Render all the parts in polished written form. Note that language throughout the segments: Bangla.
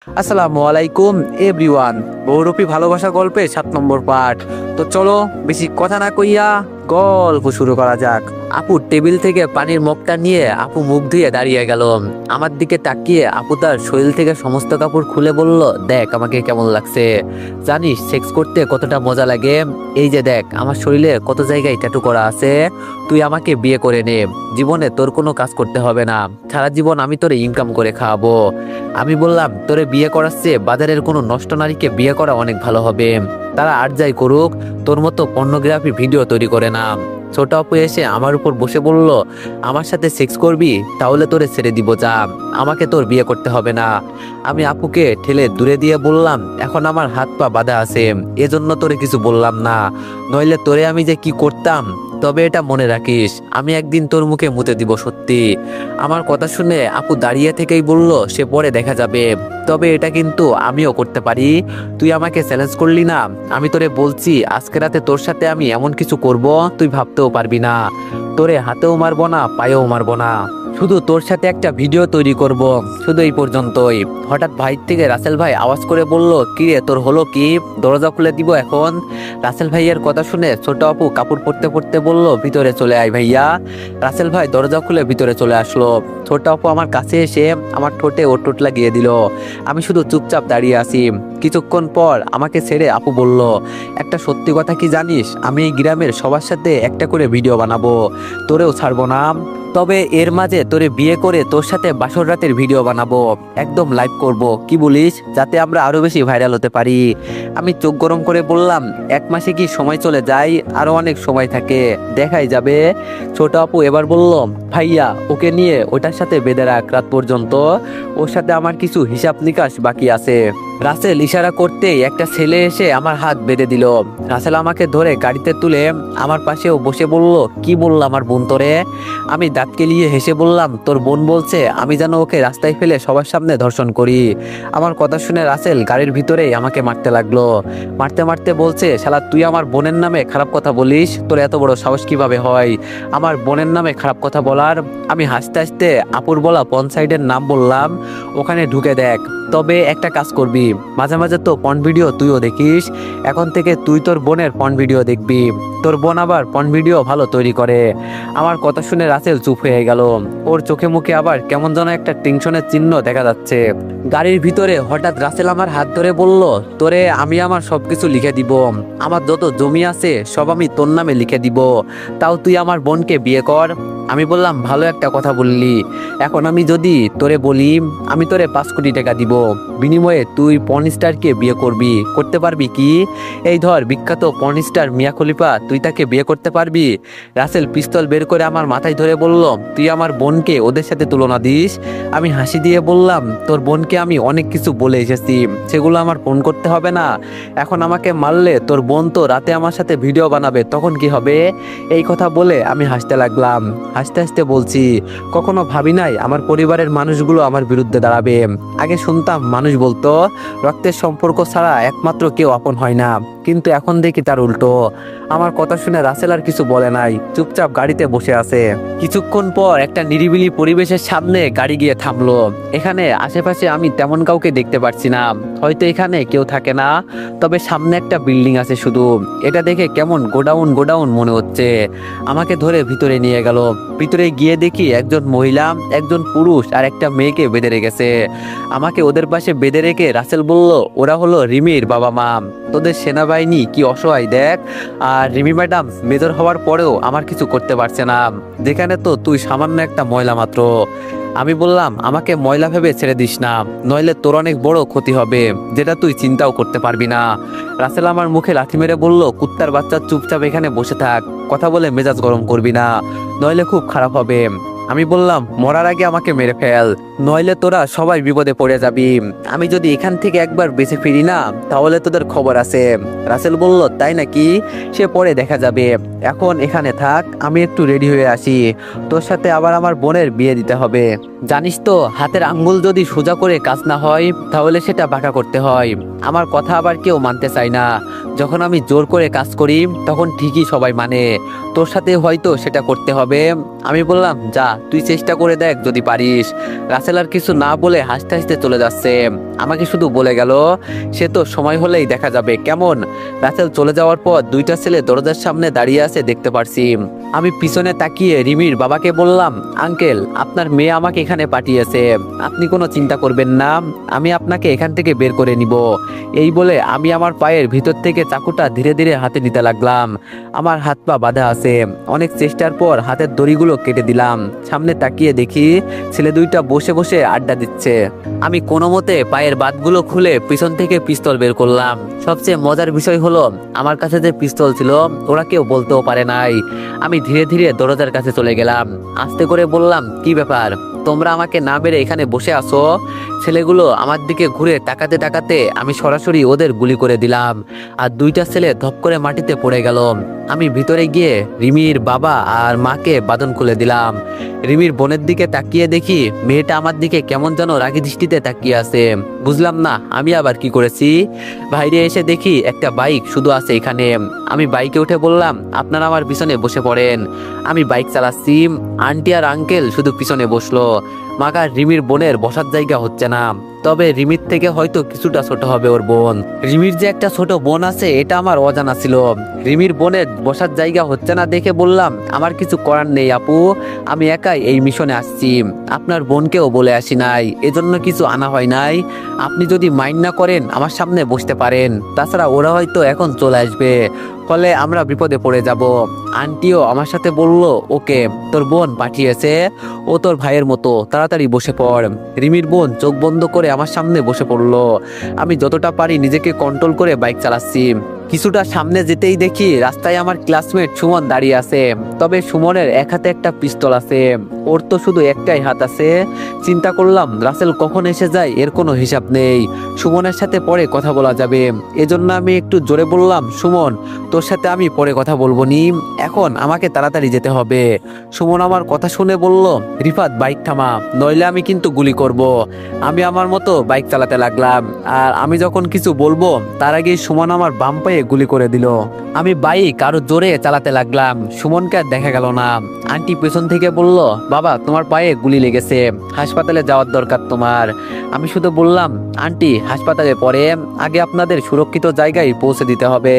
আসসালামু আলাইকুম এভরিওয়ান। বহুরূপী ভালোবাসা গল্পে 7 নম্বর পার্ট। তো চলো বেশি কথা না কইয়া গল্প শুরু করা যাক। আপু টেবিল থেকে পানির মগটা নিয়ে আপু মুখ ধুয়ে দাঁড়িয়ে গেল। আমার দিকে তাকিয়ে আপু তার শরীর থেকে সমস্ত কাপড় খুলে বলল, দেখ আমাকে কেমন লাগছে। জানিস সেক্স করতে কতটা মজা লাগে? এই যে দেখ আমার শরীরে কত জায়গায় ট্যাটু করা আছে। তুই আমাকে বিয়ে করে নে, জীবনে তোর কোনো কাজ করতে হবে না, সারা জীবন আমি তোরে ইনকাম করে খাওয়াবো। আমি বললাম, তোরে বিয়ে করার চেয়ে বাজারের কোনো নষ্ট নারীকে বিয়ে করা অনেক ভালো হবে। তারা আর যাই করুক, তোর মতো পর্নোগ্রাফি ভিডিও তৈরি করে না। ছোট আপু এসে আমার উপর বসে বলল, আমার সাথে সেক্স করবি? তাহলে তোরে ছেড়ে দিব, যা, আমাকে তোর বিয়ে করতে হবে না। আমি আপুকে ঠেলে দূরে দিয়ে বললাম, এখন আমার হাত পা বাঁধা আছে, এজন্য তোরে কিছু বললাম না, নইলে তোরে আমি যে কি করতাম। তবে এটা মনে রাখিস, আমি একদিন তোর মুখে মুতে দিব সত্যি। আমার কথা শুনে আপু দাঁড়িয়ে থেকেই বলল, সে পরে দেখা যাবে, তবে এটা কিন্তু আমিও করতে পারি। তুই আমাকে চ্যালেঞ্জ করলি না, আমি তোরে বলছি আজকে রাতে তোর সাথে আমি এমন কিছু করব তুই ভাবতেও পারবি না। তোরে হাতেও মারবো না, পায়েও মারবো না, শুধু তোর সাথে একটা ভিডিও তৈরি করব, শুধু এই পর্যন্তই। হঠাৎ ভাই থেকে রাসেল ভাই আওয়াজ করে বলল, কি রে তোর হলো কি? দরজা খুলে দিব এখন? রাসেল ভাইয়ের কথা শুনে ছোট আপু কাপড় পরতে পরতে বলল, ভিতরে চলে আয় ভাইয়া। রাসেল ভাই দরজা খুলে ভিতরে চলে আসলো। ছোট আপু আমার কাছে এসে আমার ঠোঁটে ওর ঠোঁট লাগিয়ে দিল। আমি শুধু চুপচাপ দাঁড়িয়ে আছি। কিছুক্ষণ পর আমাকে ছেড়ে আপু বলল, একটা সত্যি কথা কি জানিস, আমি এই গ্রামের সবার সাথে একটা করে ভিডিও বানাবো, তোরেও ছাড়বো না। তবে এর মাঝে তোরে বিয়ে করে তোর সাথে বাসর রাতের ভিডিও বানাবো, একদম লাইভ করব, কি বলিস? যাতে আমরা আরো বেশি ভাইরাল হতে পারি। আমি চোখ গরম করে বললাম, 1 মাসে কি সময় চলে যায়? আরো অনেক সময় থাকে, দেখাই যাবে। ছোট আপু এবার বলল, ভাইয়া ওকে নিয়ে ওটার সাথে বেঁধে রাখ রাত পর্যন্ত, ওর সাথে আমার কিছু হিসাব নিকাশ বাকি আছে। রাসেল ইশারা করতেই একটা ছেলে এসে আমার হাত বেঁধে দিল। রাসেল আমাকে ধরে গাড়িতে তুলে আমার পাশেও বসে বলল, কি বললাম আমার বোন তোরে? আমি দাঁত কেলিয়ে হেসে বললাম, তোর বোন বলছে আমি যেন ওকে রাস্তায় ফেলে সবার সামনে ধর্ষণ করি। আমার কথা শুনে রাসেল গাড়ির ভিতরেই আমাকে মারতে লাগলো। মারতে মারতে বলছে, শালা তুই আমার বোনের নামে খারাপ কথা বলিস? তোর এত বড় সাহস কিভাবে হয় আমার বোনের নামে খারাপ কথা বলার? আমি হাসতে হাসতে আপুর বলা পঞ্চায়েতের নাম বললাম, ওখানে ঢুকে দেখ। তবে একটা কাজ করবি, মাঝে মাঝে তো পর্ন ভিডিও তুইও দেখিস, এখন থেকে তুই তোর বোনের পর্ন ভিডিও দেখবি। তোর বোন আবার পর্ন ভিডিও ভালো তৈরি করে। আমার কথা শুনে রাসেল চুপ হয়ে গেল। ওর চোখে মুখে আবার কেমন যেন একটা টেনশনের চিহ্ন দেখা যাচ্ছে। গাড়ির ভিতরে হঠাৎ রাসেল আমার হাত ধরে বলল, তোরে আমি আমার সবকিছু লিখে দিব, আমার যত জমি আছে সব আমি তোর নামে লিখে দিব, তাও তুই আমার বোনকে বিয়ে কর। আমি বললাম, ভালো একটা কথা বললি। এখন আমি যদি তোরে বলি আমি তোরে 5 কোটি টাকা দিব, বিনিময়ে তুই পর্নস্টারকে বিয়ে করবি, করতে পারবি কি? এই ধর বিখ্যাত পর্নস্টার মিয়া খলিফা, তুই তাকে বিয়ে করতে পারবি? রাসেল পিস্তল বের করে আমার মাথায় ধরে বলল, তুই আমার বোনকে ওদের সাথে তুলনা দিস? আমি হাসি দিয়ে বললাম, তোর বোনকে আমি অনেক কিছু বলে এসেছি, সেগুলো আমার ফোন করতে হবে না। এখন আমাকে মারলে তোর বোন তো রাতে আমার সাথে ভিডিও বানাবে, তখন কি হবে? এই কথা বলে আমি হাসতে লাগলাম। হাসতে হাসতে বলছি, কখনো ভাবি নাই আমার পরিবারের মানুষগুলো আমার বিরুদ্ধে দাঁড়াবে। আগে শুনতাম মানুষ বলতো রক্তের সম্পর্ক ছাড়া একমাত্র কেউ আপন হয় না, কিন্তু এখন দেখি তার উল্টো। আমার কথা শুনে রাসেল আর কিছু বলে নাই, চুপচাপ গাড়িতে বসে আছে। কিছুক্ষণ পর একটা নিরিবিলি পরিবেশের সামনে গাড়ি গিয়ে থামলো। এখানে আশেপাশে আমি তেমন কাউকে দেখতে পাচ্ছি না, হয়তো এখানে কেউ থাকে না, তবে সামনে একটা বিল্ডিং আছে শুধু। এটা দেখে কেমন গোডাউন গোডাউন মনে হচ্ছে। আমাকে ধরে ভিতরে নিয়ে গেল। ভিতরে গিয়ে দেখি একজন মহিলা, একজন পুরুষ আর একটা মেয়েকে বেঁধে রেখেছে। আমাকে ওদের পাশে বেঁধে রেখে রাসেল বলল, ওরা হলো রিমির বাবা মা, তোদের সেনাবাহিনী কি অসহায় দেখ। আর রিমি ম্যাডাম মেজর হওয়ার পরেও আমার কিছু করতে পারছে না, যেখানে তো তুই সামান্য একটা মহিলা মাত্র। আমি বললাম, আমাকে ময়লা ভেবে ছেড়ে দিস না, নইলে তোর অনেক বড় ক্ষতি হবে, যেটা তুই চিন্তাও করতে পারবি না। রাসেল আমার মুখে লাথি মেরে বলল, কুত্তার বাচ্চা চুপচাপ এখানে বসে থাক, কথা বলে মেজাজ গরম করবি না, নইলে খুব খারাপ হবে। আমি বললাম, মরার আগে আমাকে মেরে ফেল, নইলে তোরা সবাই বিপদে পড়ে যাবি। আমি যদি এখান থেকে একবার বেঁচে ফিরি না, তাহলে তোদের খবর আছে। রাসেল বলল, তাই নাকি? সে পরে দেখা যাবে, এখন এখানে থাক, আমি একটু রেডি হয়ে আসি, তোর সাথে আবার আমার বোনের বিয়ে দিতে হবে। জানিস তো হাতের আঙ্গুল যদি সোজা করে কাজ না হয় তাহলে সেটা বাঁকা করতে হয়। আমার কথা আবার কেউ মানতে চায় না, যখন আমি জোর করে কাজ করি তখন ঠিকই সবাই মানে। তোর সাথে হয়তো সেটা করতে হবে। আমি বললাম, যা তুই চেষ্টা করে দেখ যদি পারিস। রাসেল আর কিছু না বলে হাসতে হাসতে চলে যাচ্ছে। আমাকে শুধু বলে গেল, সে তো সময় হলেই দেখা যাবে কেমন। রাসেল চলে যাওয়ার পর দুইটা ছেলে দরজার সামনে দাঁড়িয়ে আছে দেখতে পারছি। আমি পিছনে তাকিয়ে রিমির বাবাকে বললাম, আঙ্কেল আপনার মেয়ে আমাকে এখানে পাঠিয়েছে, আপনি কোনো চিন্তা করবেন না, আমি আপনাকে এখান থেকে বের করে নিব। এই বলে আমি আমার পায়ের ভিতর থেকে চাকুটা ধীরে ধীরে হাতে নিতে লাগলাম। আমার হাত পা বাঁধা আছে। অনেক চেষ্টার পর হাতের দড়িগুলো কেটে দিলাম। সামনে তাকিয়ে দেখি ছেলে দুইটা বসে বসে আড্ডা দিচ্ছে। আমি কোনো মতে পায়ের বাতগুলো খুলে পিছন থেকে পিস্তল বের করলাম। সবচেয়ে মজার বিষয় হলো আমার কাছে যে পিস্তল ছিল ওরা কেউ বলতেও পারে নাই। আমি ধীরে ধীরে দরজার কাছে চলে গেলাম। আস্তে করে বললাম, কি ব্যাপার, তোমরা আমাকে না মেরে এখানে বসে আছো? ছেলেগুলো আমার দিকে ঘুরে তাকাতে তাকাতে আমি সরাসরি ওদের গুলি করে দিলাম। আর দুইটা ছেলে ধপ করে মাটিতে পড়ে গেল। আমি ভিতরে গিয়ে রিমির বাবা আর মাকে বাঁধন খুলে দিলাম। রিমির বোনের দিকে তাকিয়ে দেখি মেয়েটা আমার দিকে কেমন যেন রাগী দৃষ্টিতে তাকিয়ে আছে। বুঝলাম না আমি আবার কি করেছি। বাইরে এসে দেখি একটা বাইক শুধু আছে এখানে। আমি বাইকে উঠে বললাম, আপনারা আমার পিছনে বসে পড়েন। আমি বাইক চালাচ্ছি। আন্টি আর আঙ্কেল শুধু পিছনে বসলো। মাকার রিমির বোনের বসার জায়গা হচ্ছে না। তবে রিমির থেকে হয়তো কিছুটা ছোট হবে ওর বোন। রিমির যে একটা ছোট বোন আছে এটা আমার অজানা ছিল। রিমির বোনের বসার জায়গা হচ্ছে না দেখে বললাম, আমার কিছু করার নেই আপু, আমি একাই এই মিশনে আসছি, আপনার বোনকেও বলে আসি নাই, এজন্য কিছু আনা হয় নাই। আপনি যদি মাইন্ড না করেন আমার সামনে বসতে পারেন, তাছাড়া ওরা হয়তো এখন চলে আসবে, ফলে আমরা বিপদে পড়ে যাব। আন্টিও আমার সাথে বলল, ওকে তোর বোন পাঠিয়েছে, ও তোর ভাইয়ের মতো, তাড়াতাড়ি বসে পড়। রিমির বোন চোখ বন্ধ করে আমার সামনে বসে পড়লো। আমি যতটা পারি নিজেকে কন্ট্রোল করে বাইক চালাচ্ছি। কিছুটা সামনে যেতেই দেখি রাস্তায় আমার ক্লাসমেট সুমন দাঁড়িয়ে আছে। তবে সুমনের এক হাতে একটা পিস্তল আছে, ওর তো শুধু একটাই হাত আছে। চিন্তা করলাম রাসেল কখন এসে যায় এর কোনো হিসাব নেই, সুমনের সাথে পরে কথা বলা যাবে। এজন্য আমি একটু জোরে বললাম, সুমন তোর সাথে আমি পরে কথা বলবো নি, এখন আমাকে তাড়াতাড়ি যেতে হবে। সুমন আমার কথা শুনে বলল, রিফাত বাইক থামা, নইলে আমি কিন্তু গুলি করব। আমি আমার মতো বাইক চালাতে লাগলাম। আর আমি যখন কিছু বলবো তার আগে সুমন আমার বাম পায়ে গুলি করে দিল। আমি বাইক আরো জোরে চালাতে লাগলাম। সুমনকে আর দেখা গেল না। আন্টি পেছন থেকে বলল, বাবা তোমার পায়ে গুলি লেগেছে, হাসপাতালে যাওয়ার দরকার তোমার। আমি শুধু বললাম, আন্টি হাসপাতালে পরে আগে আপনাদের সুরক্ষিত জায়গায় পৌঁছে দিতে হবে।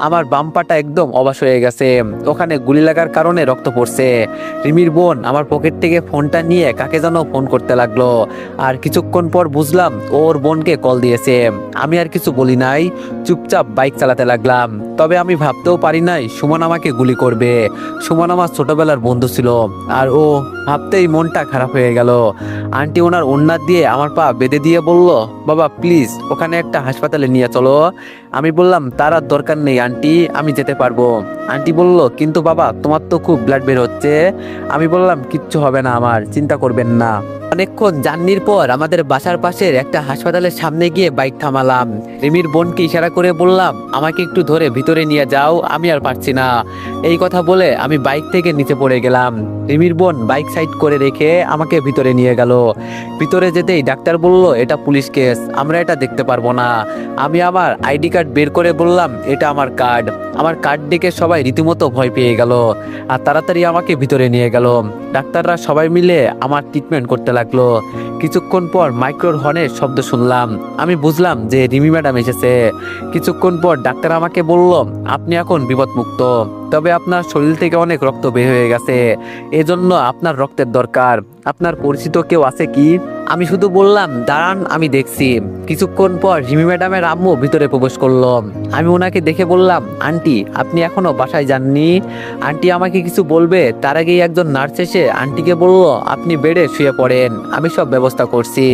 আমার বাম পাটা একদম অবশ হয়ে গেছে, ওখানে গুলি লাগার কারণে রক্ত পড়ছে। রিমির বোন আমার পকেট থেকে ফোনটা নিয়ে কাকে যেন ফোন করতে লাগলো। আর কিছুক্ষণ পর বুঝলাম ওর বোনকে কল দিয়েছে। আমি আর কিছু বলি নাই, চুপচাপ বাইক চালাতে লাগলাম। তবে আমি ভাবতেও পারি নাই সুমন আমাকে গুলি করবে। সুমন আমার ছোটবেলার বন্ধু ছিল, আর ও ভাবতেই মনটা খারাপ হয়ে গেল। আন্টি ওনার ওড়না দিয়ে আমার পা বেঁধে দিয়ে বলল, বাবা প্লিজ ওখানে একটা হাসপাতালে নিয়ে চলো। আমি বললাম, তার আর দরকার নেই আন্টি, আমি যেতে পারবো। আন্টি বলল, কিন্তু বাবা তোমার তো খুব ব্লাড বের হচ্ছে। আমি বললাম, কিচ্ছু হবে না আমার, চিন্তা করবেন না। অনেকক্ষণ জার্নির পর আমাদের বাসার পাশের একটা হাসপাতালের সামনে গিয়ে বাইক থামালাম। রিমির বোনকে ইশারা করে বললাম, আমাকে একটু ধরে ভিতরে নিয়ে যাও, আমি আর পারছি না। এই কথা বলে আমি বাইক থেকে নিচে পড়ে গেলাম। রিমির বোন বাইক সাইড করে রেখে আমাকে ভিতরে নিয়ে গেল। ভিতরে যেতেই ডাক্তার বলল, এটা পুলিশ কেস, আমরা এটা দেখতে পারবো না। আমি আমার আইডি কার্ড বের করে বললাম, এটা আমার কার্ড। আমার কার্ড দেখে সবাই রীতিমতো ভয় পেয়ে গেল আর তাড়াতাড়ি আমাকে ভিতরে নিয়ে গেল। ডাক্তাররা সবাই মিলে আমার ট্রিটমেন্ট করতে লাগলো। কিছুক্ষণ পর মাইক্রোর হর্নের শব্দ শুনলাম। আমি বুঝলাম যে রিমি ম্যাডাম এসেছে। কিছুক্ষণ পর ডাক্তার আমাকে বলল, আপনি এখন বিপদমুক্ত, তবে আপনার শরীর থেকে অনেক রক্ত বের হয়ে গেছে, এজন্য আপনার রক্তের দরকার। আপনার পরিচিত কেউ আছে কি? আমি শুধু বললাম, দাঁড়ান আমি দেখছি। কিছুক্ষণ পর রিমি ম্যাডামের আম্মু ভিতরে প্রবেশ করলো। আমি ওনাকে দেখে বললাম, আন্টি আপনি এখনো বাসায় যাননি? আন্টি আমাকে কিছু বলবে তার আগেই একজন নার্স এসে আন্টিকে বলল, আপনি বেডে শুয়ে পড়েন, আমি সব ব্যবস্থা করছি।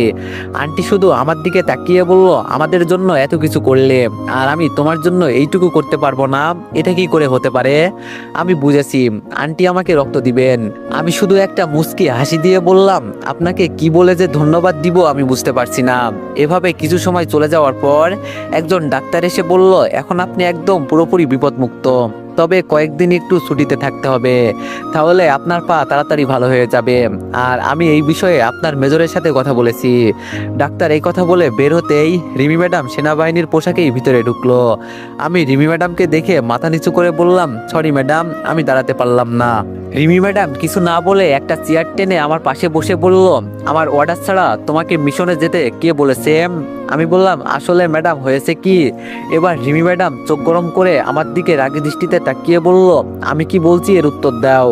আন্টি শুধু আমার দিকে তাকিয়ে বলল, আমাদের জন্য এত কিছু করলে আর আমি তোমার জন্য এইটুকু করতে পারবো না, এটা কি করে হতে পারে? আমি বুঝেছি আন্টি আমাকে রক্ত দিবেন। আমি শুধু একটা মুচকি হাসি দিয়ে বললাম, আপনাকে কি বলে যে ধন্যবাদ দিব আমি বুঝতে পারছি না। এভাবে কিছু সময় চলে যাওয়ার পর একজন ডাক্তার এসে বলল, এখন আপনি একদম পুরোপুরি বিপদমুক্ত। তবে কয়েকদিন একটু ছুটিতে থাকতে হবে, তাহলে আপনার পা তাড়াতাড়ি ভালো হয়ে যাবে। আর আমি এই বিষয়ে আপনার মেজরের সাথে কথা বলেছি। ডাক্তার এই কথা বলে বের হতেই রিমি ম্যাডাম সেনাবাহিনীর পোশাকেই ভিতরে ঢুকলো। আমি রিমি ম্যাডামকে দেখে মাথা নিচু করে বললাম, সরি ম্যাডাম, আমি দাঁড়াতে পারলাম না। রিমি ম্যাডাম কিছু না বলে একটা চেয়ার টেনে আমার পাশে বসে বলল, আমার অর্ডার ছাড়া তোমাকে মিশনে যেতে কে বলেছে? আমি বললাম, আসলে ম্যাডাম হয়েছে কি। এবার রিমি ম্যাডাম চোখ গরম করে আমার দিকে রাগী দৃষ্টিতে তাকিয়ে বলল, আমি কি বলছি এর উত্তর দাও।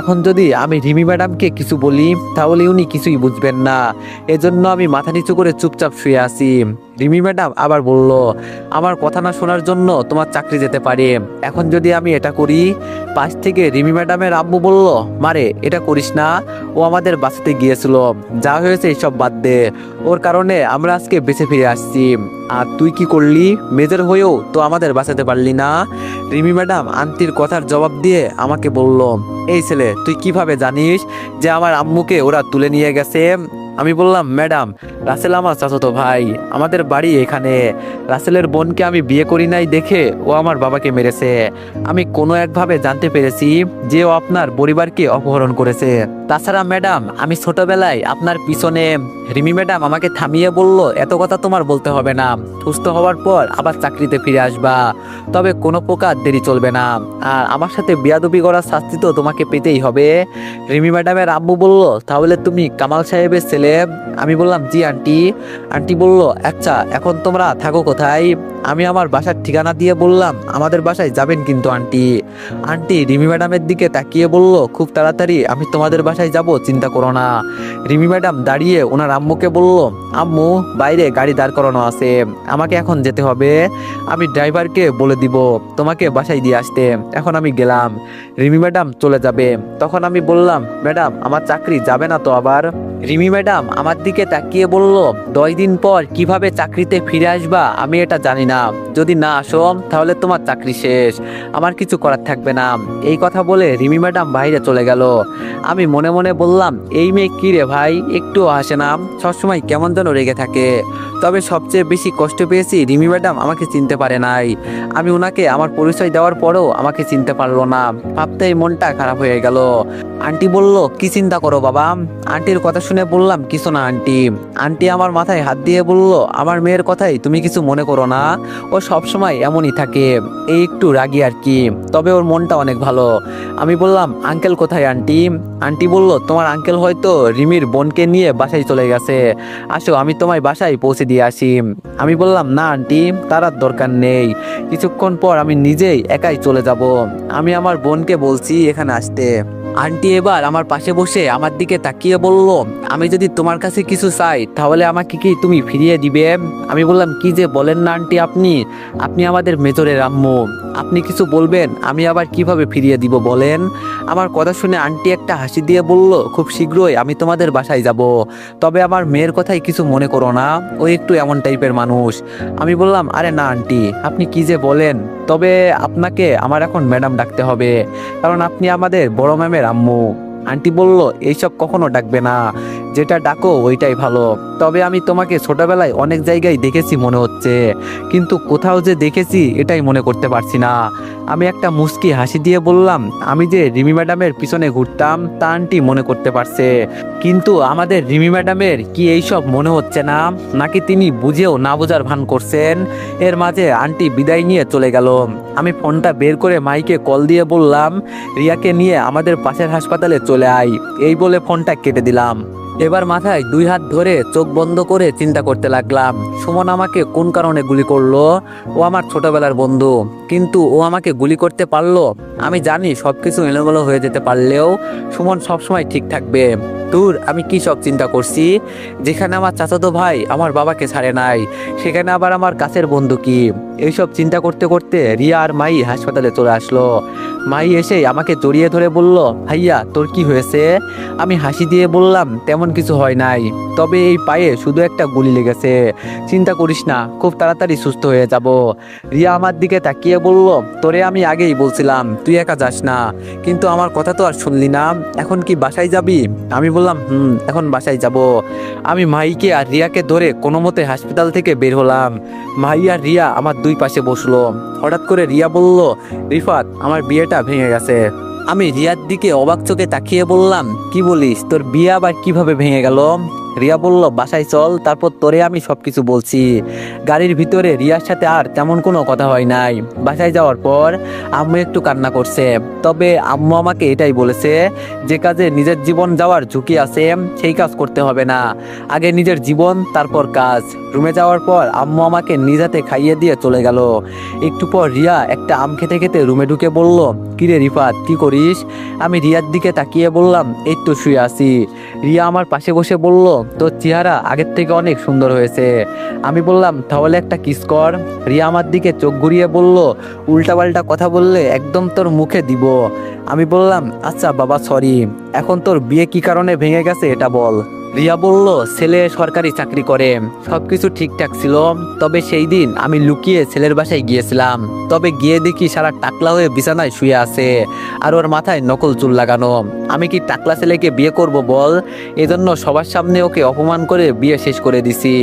এখন যদি আমি রিমি ম্যাডামকে কিছু বলি তাহলে উনি কিছুই বুঝবেন না, এজন্য আমি মাথা নিচু করে চুপচাপ শুয়ে আছি। রিমি ম্যাডাম আবার বলল, আমার কথা না শোনার জন্য তোমার চাকরি যেতে পারে। এখন যদি আমি এটা করি। পাশ থেকে রিমি ম্যাডামের আম্মু বলল, মারে এটা করিস না, ও আমাদের বাঁচাতে গিয়েছিল, যা হয়েছে এইসব বাদ দে, ওর কারণে আমরা আজকে বেঁচে ফিরে আসছি। আর তুই কি করলি? মেজর হয়েও তো আমাদের বাঁচাতে পারলি না। রিমি ম্যাডাম আন্টির কথার জবাব দিয়ে আমাকে বলল, এই ছেলে তুই কিভাবে জানিস যে আমার আম্মুকে ওরা তুলে নিয়ে গেছে? আমি বললাম, ম্যাডাম রাসেল আমার চাচাতো ভাই, আমাদের বাড়ি এখানে। রাসেলের বোনকে আমি বিয়ে করি নাই দেখে ও আমার বাবাকে মেরেছে। আমি কোনো একভাবে জানতে পেরেছি যে ও আপনার পরিবারকে অপহরণ করেছে। তাছাড়া ম্যাডাম আমি ছোটবেলায় আপনার পিছনে। রিমি ম্যাডাম আমাকে থামিয়ে বলল, এত কথা তোমার বলতে হবে না, সুস্থ হওয়ার পর আবার চাকরিতে ফিরে আসবা, তবে কোনো প্রকার দেরি চলবে না। আর আমার সাথে বিয়াদবি করার শাস্তি তো তোমাকে পেতেই হবে। রিমি ম্যাডামের আম্মু বলল, তাহলে তুমি কামাল সাহেবের ছেলে? আমি বললাম, জি আন্টি। আন্টি বলল, আচ্ছা এখন তোমরা থাকো কোথায়? আমি আমার বাসার ঠিকানা দিয়ে বললাম, আমাদের বাসায় যাবেন কিন্তু আন্টি। আন্টি রিমি ম্যাডামের দিকে তাকিয়ে বলল, খুব তাড়াতাড়ি আমি তোমাদের বাসায় যাব, চিন্তা করো না। রিমি ম্যাডাম দাঁড়িয়ে ওনার আম্মুকে বলল, আম্মু বাইরে গাড়ি দাঁড় করানো আছে, আমাকে এখন যেতে হবে। আমি ড্রাইভারকে বলে দিব তোমাকে বাসায় দিয়ে আসতে। এখন আমি গেলাম। রিমি ম্যাডাম চলে যাবে। তখন আমি বললাম, ম্যাডাম আমার চাকরি যাবে না তো আবার? রিমি ম্যাডাম আমার দিকে তাকিয়ে বলল, 10 দিন পর কিভাবে চাকরিতে ফিরে আসবা আমি এটা জানি না, যদি না আসো তাহলে তোমার চাকরি শেষ, আমার কিছু করার থাকবে না। এই কথা বলে রিমি ম্যাডাম বাইরে চলে গেল। আমি মনে মনে বললাম, এই মেয়ে কি রে ভাই, একটু হাসে না, সবসময় কেমন যেন রেগে থাকে। তবে সবচেয়ে বেশি কষ্ট পেয়েছি রিমি ম্যাডাম আমাকে চিনতে পারে নাই। আমি ওনাকে আমার পরিচয় দেওয়ার পরেও আমাকে চিনতে পারলো না, ভাবতেই মনটা খারাপ হয়ে গেল। আন্টি বলল, কি চিন্তা করো বাবা? আন্টির কথা শুনে বললাম, কিছু না আন্টি। আন্টি আমার মাথায় হাত দিয়ে বলল, আমার মেয়ের কথাই তুমি কিছু মনে করো না, ও সবসময় এমনই থাকে, এই একটু রাগী আর কি, তবে ওর মনটা অনেক ভালো। আমি বললাম, আঙ্কেল কোথায় আন্টি? আন্টি বলল, তোমার আঙ্কেল হয়তো রিমির বোনকে নিয়ে বাসায় চলে গেছে, আসো আমি তোমায় বাসায় পৌঁছে দিয়ে আসি। আমি বললাম, না আন্টি, তার আর দরকার নেই, কিছুক্ষণ পর আমি নিজেই একাই চলে যাব, আমি আমার বোনকে বলছি এখানে আসতে। আন্টি এবার আমার পাশে বসে আমার দিকে তাকিয়ে বলল, আমি যদি তোমার কাছে কিছু চাই তাহলে আমাকে কি তুমি ফিরিয়ে দিবে? আমি বললাম, কি যে বলেন না আন্টি, আপনি আপনি আমাদের মেজরের আম্মু, আপনি কিছু বলবেন আমি আবার কিভাবে ফিরিয়ে দিব বলেন? আমার কথা শুনে আন্টি একটা হাসি দিয়ে বলল, খুব শীঘ্রই আমি তোমাদের বাসায় যাব, তবে আমার মেয়ের কথাই কিছু মনে করো না, ও একটু এমন টাইপের মানুষ। আমি বললাম, আরে না আন্টি, আপনি কি যে বলেন, তবে আপনাকে আমার এখন ম্যাডাম ডাকতে হবে, কারণ আপনি আমাদের বড় ম্যামের আম্মু। আন্টি বলল, এইসব কখনো ডাকবে না, যেটা ডাকো ওইটাই ভালো, তবে আমি তোমাকে ছোটবেলায় অনেক জায়গায় দেখেছি মনে হচ্ছে, কিন্তু কোথাও যে দেখেছি এটাই মনে করতে পারছি না। আমি একটা মুচকি হাসি দিয়ে বললাম, আমি যে রিমি ম্যাডামের পিছনে ঘুরতাম তা আন্টি মনে করতে পারছে, কিন্তু আমাদের রিমি ম্যাডামের কি এইসব মনে হচ্ছে না, নাকি তিনি বুঝেও না বোঝার ভান করছেন? এর মাঝে আন্টি বিদায় নিয়ে চলে গেল। আমি ফোনটা বের করে মাইকে কল দিয়ে বললাম, রিয়াকে নিয়ে আমাদের পাশের হাসপাতালে চলে আয়, এই বলে ফোনটা কেটে দিলাম। এবার মাথায় 2 হাত ধরে চোখ বন্ধ করে চিন্তা করতে লাগলাম, সুমন আমাকে কোন কারণে গুলি করলো? ও আমার ছোটবেলার বন্ধু, কিন্তু ও আমাকে গুলি করতে পারলো? আমি জানি সবকিছু এলোমেলো হয়ে যেতে পারলেও সুমন সবসময় ঠিক থাকবে। দূর, আমি কি সব চিন্তা করছি? যেখানে আমার চাচাতো ভাই আমার বাবাকে ছাড়ে নাই, সেখানে আবার আমার কাছের বন্ধু কি? এইসব চিন্তা করতে করতে রিয়া আর মাই হাসপাতালে চলে আসলো। মাই এসে আমাকে জড়িয়ে ধরে বলল, ভাইয়া তোর কি হয়েছে? আমি হাসি দিয়ে বললাম, তেমন কিছু হয় নাই, তবে এই পায়ে শুধু একটা গুলি লেগেছে। চিন্তা করিস না, খুব তাড়াতাড়ি সুস্থ হয়ে যাব। রিয়া আমার দিকে তাকিয়ে বলল, তোরে আমি আগেই বলছিলাম তুই একা যাস না, কিন্তু আমার কথা তো আর শুনলি না। এখন কি বাসায় যাবি? আমি বললাম, এখন বাসায় যাব। আমি মাইকে আর রিয়াকে ধরে কোনো মতে হাসপাতাল থেকে বের হলাম। মাই আর রিয়া আমার দুই পাশে বসলো। হঠাৎ করে রিয়া বলল, রিফাত, আমার বিয়েটা ভেঙে গেছে। আমি রিয়ার দিকে অবাক চোখে তাকিয়ে বললাম, কি বলিস? তোর বিয়ে আবার কিভাবে ভেঙে গেল? রিয়া বলল, বাসায় চল, তারপর তোরে আমি সবকিছু বলছি। গাড়ির ভিতরে রিয়ার সাথে আর তেমন কোনো কথা হয় নাই। বাসায় যাওয়ার পর আম্মু একটু কান্না করছে, তবে আম্মু আমাকে এটাই বলেছে, যে কাজে নিজের জীবন যাওয়ার ঝুঁকি আছে সেই কাজ করতে হবে না, আগে নিজের জীবন তারপর কাজ। রুমে যাওয়ার পর আম্মু আমাকে নিজ হাতে খাইয়ে দিয়ে চলে গেল। একটু পর রিয়া একটা আম খেতে খেতে রুমে ঢুকে বলল, কিরে রিফাত, কি করিস? আমি রিয়ার দিকে তাকিয়ে বললাম, এই তো শুয়ে আছি। রিয়া আমার পাশে বসে বলল, তোর চেহারা আগের থেকে অনেক সুন্দর হয়েছে। আমি বললাম, তাহলে একটা কিস কর। রিয়া আমার দিকে চোখ ঘুরিয়ে বলল, উল্টাপাল্টা কথা বললে একদম তোর মুখে দিব। আমি বললাম, আচ্ছা বাবা, সরি। এখন তোর বিয়ে কি কারণে ভেঙে গেছে এটা বল। রিয়া বলল, ছেলে সরকারি চাকরি করে, সবকিছু ঠিকঠাক ছিল, তবে সেই দিন আমি লুকিয়ে ছেলের বাসায় গিয়েছিলাম, তবে গিয়ে দেখি সারা টাকলা হয়ে বিছানায় শুয়ে আছে, আর ওর মাথায় নকল চুল লাগানো। আমি কি টাকলা ছেলেকে বিয়ে করব বল? এজন্য সবার সামনে ওকে অপমান করে বিয়ে শেষ করে দিছি।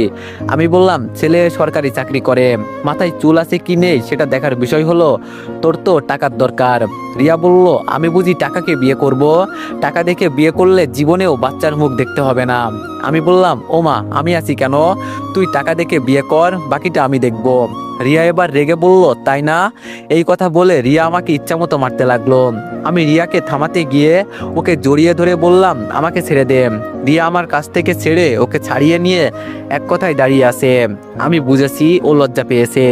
আমি বললাম, ছেলে সরকারি চাকরি করে, মাথায় চুল আছে কি নেই সেটা দেখার বিষয় হলো, তোর তো টাকার দরকার। রিয়া বলল, আমি বুঝি টাকাকে বিয়ে করব? টাকা দেখে বিয়ে করলে জীবনেও বাচ্চার মুখ দেখতে হবে না। আমি বললাম, ওমা, আমি আছি কেন? তুই টাকা দেখে বিয়ে কর, বাকিটা আমি দেখব। রিয়া এবার রেগে বলল, তাই না? এই কথা বলে রিয়া আমাকে ইচ্ছামতো মারতে লাগলো। আমি রিয়াকে থামাতে গিয়ে ওকে জড়িয়ে ধরে বললাম, আমাকে ছেড়ে দে। রিয়া আমার কাছ থেকে ছেড়ে ওকে ছাড়িয়ে নিয়ে এক কথায় দাঁড়িয়ে আছে। আমি বুঝেছি ও লজ্জা পেয়েছে।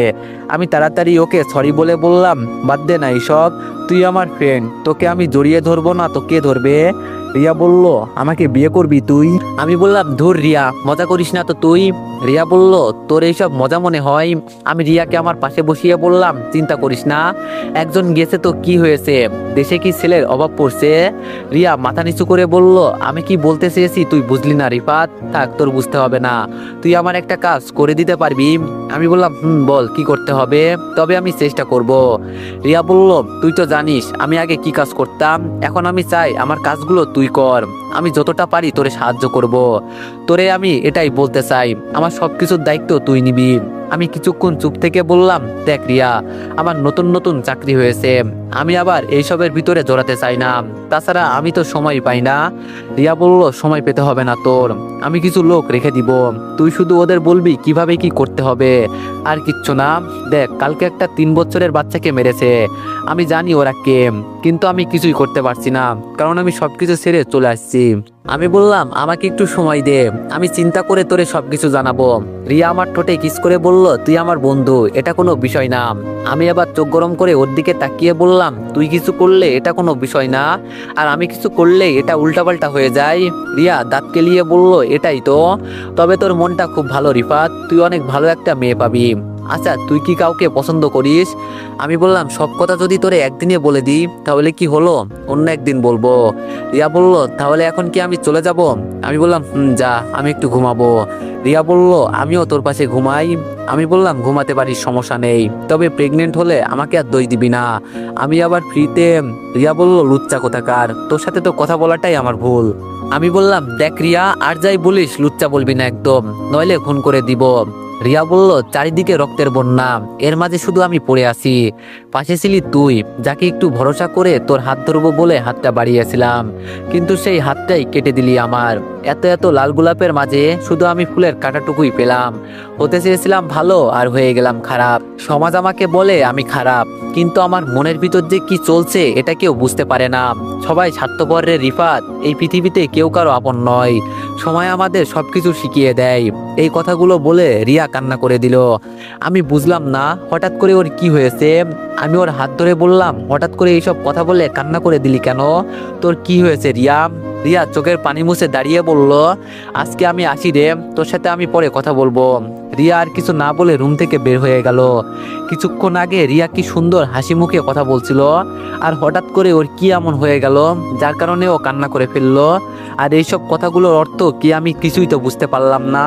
আমি তাড়াতাড়ি ওকে সরি বলে বললাম, বাদ দে না এইসব, তুই আমার ফ্রেন্ড, তোকে আমি জড়িয়ে ধরবো না তো কে ধরবে? রিয়া বলল, আমাকে বিয়ে করবি তুই? আমি বললাম, ধুর রিয়া, মজা করিস না তো তুই। রিয়া বলল, তোর এইসব মজা মনে হয়? আমি রিয়াকে আমার পাশে বসিয়ে বললাম, চিন্তা করিস না, একজন গেছে তো কি হয়েছে, দেশে কি ছেলের অভাব পড়ছে? রিয়া মাথা নিচু করে বলল, আমি কি বলতে চেয়েছি তুই বুঝলি না রিফাত, থাক, তোর বুঝতে হবে না, তুই আমার একটা কাজ করে দিতে পারবি? আমি বললাম, বল কি করতে হবে, তবে আমি চেষ্টা করব। রিয়া বলল, তুই তো জানিস আমি আগে কি কাজ করতাম, এখন আমি চাই আমার কাজগুলো তুই কর, আমি যতটা পারি তোরে সাহায্য করব। তোরে আমি এটাই বলতে চাই, আমার সবকিছুর দায়িত্ব তুই নিবি। আমি কিছুক্ষণ চুপ থেকে বললাম, দেখ রিয়া, আমার নতুন নতুন চাকরি হয়েছে, আমি আবার এইসবের ভিতরে জড়াতে চাই না, তাছাড়া আমি তো সময় পাই না। রিয়া বলল, সময় পেতে হবে না তোর, আমি কিছু লোক রেখে দিব, তুই শুধু ওদের বলবি কিভাবে কি করতে হবে, আর কিচ্ছু না। দেখ, কালকে একটা 3 বছরের বাচ্চাকে মেরেছে, আমি জানি ওরা কে, কিন্তু আমি কিছুই করতে পারছি না, কারণ আমি সবকিছু ছেড়ে চলে আসছি। আমি বললাম, আমাকে একটু সময় দে, আমি চিন্তা করে তোরে সবকিছু জানাবো। রিয়া আমার ঠোঁটে কিস করে বলল, তুই আমার বন্ধু, এটা কোনো বিষয় না। আমি আবার চোখ গরম করে ওর দিকে তাকিয়ে বললাম, তুই কিছু করলে এটা কোনো বিষয় না, আর আমি কিছু করলে এটা উল্টাপাল্টা হয়ে যায়। রিয়া দাঁত কেলিয়ে বলল, এটাই তো, তবে তোর মনটা খুব ভালো রিফাত, তুই অনেক ভালো একটা মেয়ে পাবি। আচ্ছা, তুই কি কাউকে পছন্দ করিস? আমি বললাম, সব কথা যদি তোরে একদিনে বলে দিই তাহলে কি হলো, অন্য একদিন বলবো। রিয়া বলল, তাহলে এখন কি আমি চলে যাব? আমি বললাম, যা, আমি একটু ঘুমাবো। রিয়া বলল, আমিও তোর পাশে ঘুমাই। আমি বললাম, ঘুমাতে পারিস, সমস্যা নেই, তবে প্রেগনেন্ট হলে আমাকে আর দই দিবি না, আমি আবার ফ্রিতে। রিয়া বলল, লুচ্চা কোথাকার, তোর সাথে তো কথা বলাটাই আমার ভুল। আমি বললাম, দেখ রিয়া, আর যাই বলিস লুচ্চা বলবি না একদম, নইলে খুন করে দিব। রিয়া বলল, চারিদিকে রক্তের বন্যা, এর মাঝে শুধু আমি পড়ে আছি, পাশে ছিলি তুই, যাকে একটু ভরসা করে তোর হাত ধরবো বলে হাতটা বাড়িয়েছিলাম, কিন্তু সেই হাতটাই কেটে দিলি আমার। এত এত লাল গোলাপের মাঝে শুধু আমি ফুলের কাঁটাটুকুই পেলাম। হতে চেয়েছিলাম ভালো, আর হয়ে গেলাম খারাপ। সমাজ আমাকে বলে আমি খারাপ, কিন্তু আমার মনের ভিতর যে কি চলছে এটা কেউ বুঝতে পারে না। সবাই স্বার্থপর রে রিফাত, এই পৃথিবীতে কেউ কারো আপন নয়, সময় আমাদের সবকিছু শিখিয়ে দেয়। এই কথাগুলো বলে রিয়া কান্না করে দিল। আমি বুঝলাম না হঠাৎ করে ওর কি হয়েছে। আমি ওর হাত ধরে বললাম, হঠাৎ করে এইসব কথা বলে কান্না করে দিলি কেন, তোর কি হয়েছে রিয়া? রিয়া চোখের পানি মুছে দাঁড়িয়ে বলল, আজকে আমি আসি রে, তোর সাথে আমি পরে কথা বলবো। রিয়া আর কিছু না বলে রুম থেকে বের হয়ে গেল। কিছুক্ষণ আগে রিয়া কি সুন্দর হাসি মুখে কথা বলছিল, আর হঠাৎ করে ওর কি এমন হয়ে গেল যার কারণে ও কান্না করে ফেললো। আর এইসব কথাগুলোর অর্থ কি আমি কিছুই তো বুঝতে পারলাম না।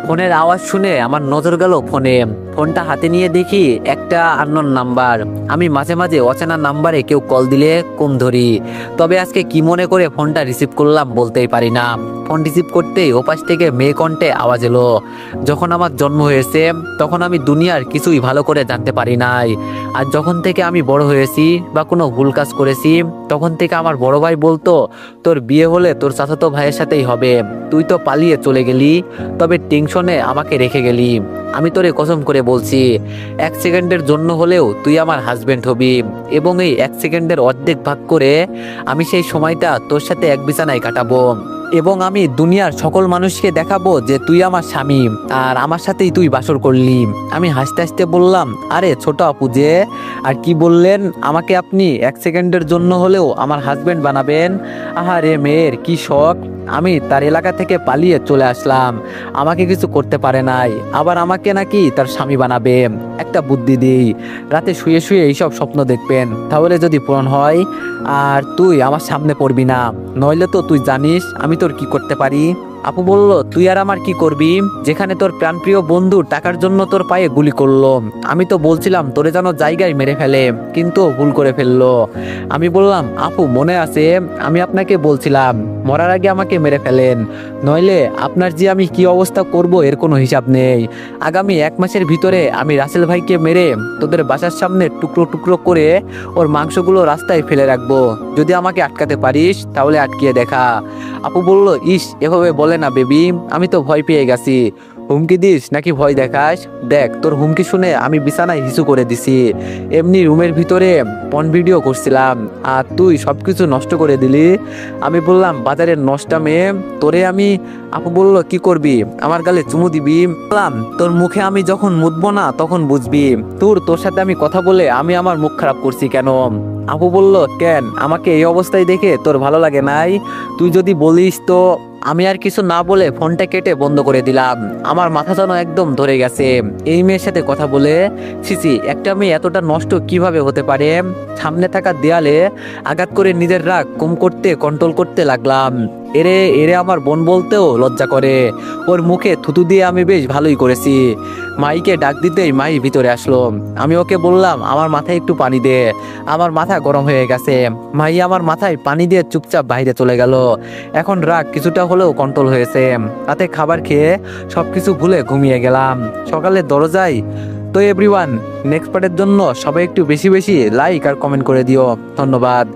ফোনের আওয়াজ শুনে আমার নজর গেল ফোনে। ফোনটা হাতে নিয়ে দেখি একটা আননোন নাম্বার। আমি মাঝে মাঝে অচেনা নাম্বারে কেউ কল দিলে কম ধরি, তবে আজকে কি মনে করে ফোনটা রিসিভ করলাম বলতেই পারি না। ফোন রিসিভ করতেই ওপাশ থেকে মেয়ে কণ্ঠে আওয়াজ এলো। যখন আমার জন্ম হয়েছে তখন আমি দুনিয়ার কিছুই ভালো করে জানতে পারি নাই। আর যখন থেকে আমি বড় হয়েছি বা কোনো ভুল কাজ করেছি, তখন থেকে আমার বড় ভাই বলতো, তোর বিয়ে হলে তোর চাচাতো ভাইয়ের সাথেই হবে, তুই তো পালিয়ে চলে গেলি, তবে টেনশনে আমাকে রেখে গেলি। আমি তোরে কসম করে বলছি, 1 সেকেন্ডের জন্য হলেও তুই আমার হাজবেন্ড হবি, এবং এই 1 সেকেন্ডের অর্ধেক ভাগ করে আমি সেই সময়টা তোর সাথে এক বিছানায় কাটাবো, এবং আমি দুনিয়ার সকল মানুষকে দেখাবো যে তুই আমার স্বামী আর আমার সাথেই তুই বাসর করলি। আমি হাসতে হাসতে বললাম, আরে ছোট আপু যে, আর কি বললেন, আমাকে আপনি 1 সেকেন্ডের জন্য হলেও আমার হাজবেন্ড বানাবেন? আহারে মেয়ের কি শখ। আমি তার এলাকা থেকে পালিয়ে চলে আসলাম, আমাকে কিছু করতে পারে নাই, আবার আমাকে নাকি তার স্বামী বানাবে। একটা বুদ্ধি দিই, রাতে শুয়ে শুয়ে এইসব স্বপ্ন দেখবেন, তাহলে যদি পূরণ হয় আর তুই আমার সামনে পড়বি না, নইলে তো তুই জানিস আমি তোর কি করতে পারি। আপু বলল, তুই আর আমার কি করবি, যেখানে তোর প্রাণপ্রিয় বন্ধু টাকার জন্য তোর পায়ে গুলি করলো। আমি তো বলছিলাম তোরে যেন জায়গায় মেরে ফেলে, কিন্তু ও ভুল করে ফেললো। আমি বললাম, আপু মনে আছে আমি আপনাকে বলছিলাম মরার আগে আমাকে মেরে ফেলেন, নইলে আপনার যে আমি কি অবস্থা করব এর কোনো হিসাব নেই। আগামী 1 মাসের ভিতরে আমি রাসেল ভাইকে মেরে তোদের বাসার সামনে টুকরো টুকরো করে ওর মাংসগুলো রাস্তায় ফেলে রাখবো, যদি আমাকে আটকাতে পারিস তাহলে আটকিয়ে দেখা। আপু বলল, ইস এভাবে বলে না বেবি, আমি তো ভয় পেয়ে গেছি। হুমকি দিস নাকি ভয় দেখাস? দেখ তোর হুমকি শুনে আমি বিছানায় হিসু করে দিছি, এমনি রুমের ভিতরে পন ভিডিও করছিলাম, আর তুই সবকিছু নষ্ট করে দিলি। আমি বললাম, বাজারের নষ্টা মেয়ে তোরে আমি। আপু বলল, কি করবি, আমার গালে চুমু দিবি? বললাম, তোর মুখে আমি যখন মুতবো না তখন বুঝবি তোর সাথে আমি কথা বলে আমি আমার মুখ খারাপ করছি কেন। আপু বলল, কেন, আমাকে এই অবস্থায় দেখে তোর ভালো লাগে নাই? তুই যদি বলিস তো। আমি আর কিছু না বলে ফোনটা কেটে বন্ধ করে দিলাম। আমার মাথা যেন একদম ধরে গেছে এই মেয়ের সাথে কথা বলে। সিসি, একটা মেয়ে এতটা নষ্ট কিভাবে হতে পারে। সামনে থাকা দেয়ালে আঘাত করে নিজের রাগ কম করতে কন্ট্রোল করতে লাগলাম। এরে এরে আমার বোন বলতেও লজ্জা করে। ওর মুখে থুতু দিয়ে আমি বেশ ভালোই করেছি। মাইকে ডাক দিতেই মাই ভিতরে আসলো। আমি ওকে বললাম, আমার মাথায় একটু পানি দে, আমার মাথা গরম হয়ে গেছে। মাই আমার মাথায় পানি দিয়ে চুপচাপ বাইরে চলে গেল। এখন রাগ কিছুটা হলেও কন্ট্রোল হয়েছে। রাতে খাবার খেয়ে সবকিছু ভুলে ঘুমিয়ে গেলাম। সকালে দরজায়। তো এভরিওয়ান, নেক্সট পার্টের জন্য সবাই একটু বেশি বেশি লাইক আর কমেন্ট করে দিও। ধন্যবাদ।